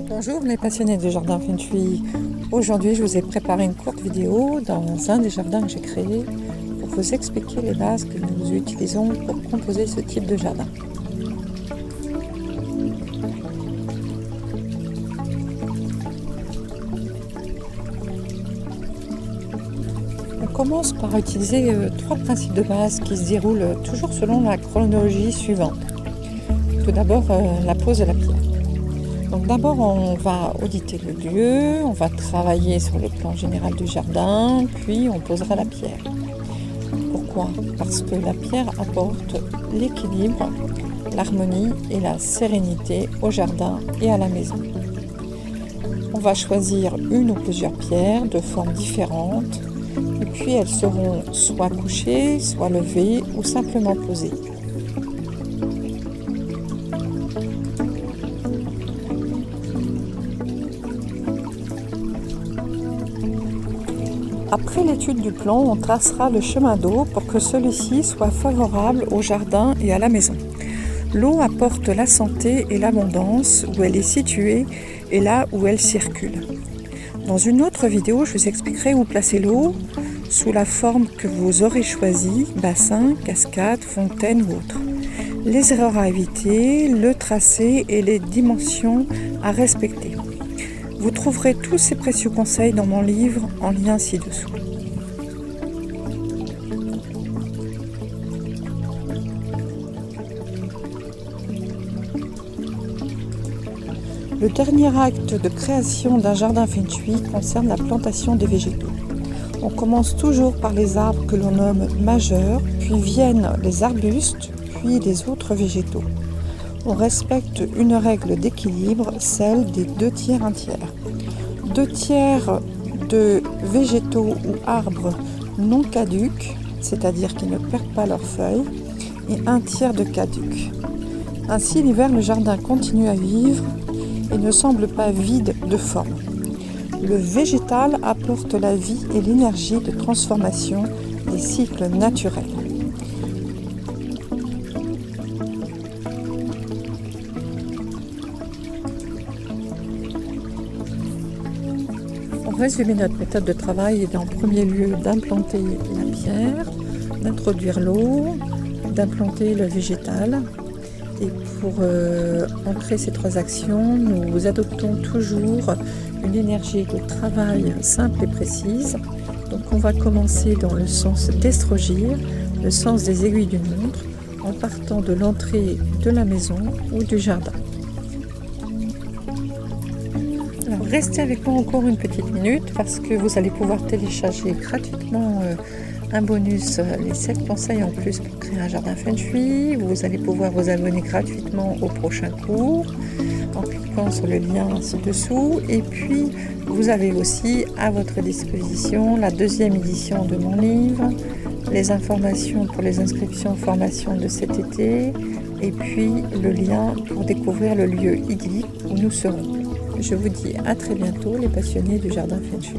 Bonjour mes passionnés de jardin Feng Shui. Aujourd'hui je vous ai préparé une courte vidéo dans un des jardins que j'ai créé pour vous expliquer les bases que nous utilisons pour composer ce type de jardin. On commence par utiliser trois principes de base qui se déroulent toujours selon la chronologie suivante. Tout d'abord la pose de la pierre. Donc d'abord on va auditer le lieu, on va travailler sur le plan général du jardin, puis on posera la pierre. Pourquoi? Parce que la pierre apporte l'équilibre, l'harmonie et la sérénité au jardin et à la maison. On va choisir une ou plusieurs pierres de formes différentes et puis elles seront soit couchées, soit levées ou simplement posées. Après l'étude du plan, on tracera le chemin d'eau pour que celui-ci soit favorable au jardin et à la maison. L'eau apporte la santé et l'abondance où elle est située et là où elle circule. Dans une autre vidéo, je vous expliquerai où placer l'eau sous la forme que vous aurez choisie, bassin, cascade, fontaine ou autre. Les erreurs à éviter, le tracé et les dimensions à respecter. Vous trouverez tous ces précieux conseils dans mon livre en lien ci-dessous. Le dernier acte de création d'un jardin Feng Shui concerne la plantation des végétaux. On commence toujours par les arbres que l'on nomme majeurs, puis viennent les arbustes, puis les autres végétaux. On respecte une règle d'équilibre, celle des 2 tiers, 1 tiers. 2 tiers de végétaux ou arbres non caducs, c'est-à-dire qui ne perdent pas leurs feuilles, et 1 tiers de caducs. Ainsi, l'hiver, le jardin continue à vivre et ne semble pas vide de forme. Le végétal apporte la vie et l'énergie de transformation des cycles naturels. Pour résumer notre méthode de travail est en premier lieu d'implanter la pierre, d'introduire l'eau, d'implanter le végétal. Et pour ancrer ces 3 actions, nous adoptons toujours une énergie de travail simple et précise. Donc on va commencer dans le sens d'estrogir, le sens des aiguilles d'une montre, en partant de l'entrée de la maison ou du jardin. Alors restez avec moi encore une petite minute parce que vous allez pouvoir télécharger gratuitement un bonus, les 7 conseils en plus pour créer un jardin Feng Shui. Vous allez pouvoir vous abonner gratuitement au prochain cours en cliquant sur le lien ci-dessous. Et puis vous avez aussi à votre disposition la 2e édition de mon livre, les informations pour les inscriptions formation de cet été et puis le lien pour découvrir le lieu idyllique où nous serons. Je vous dis à très bientôt les passionnés du jardin Feng Shui.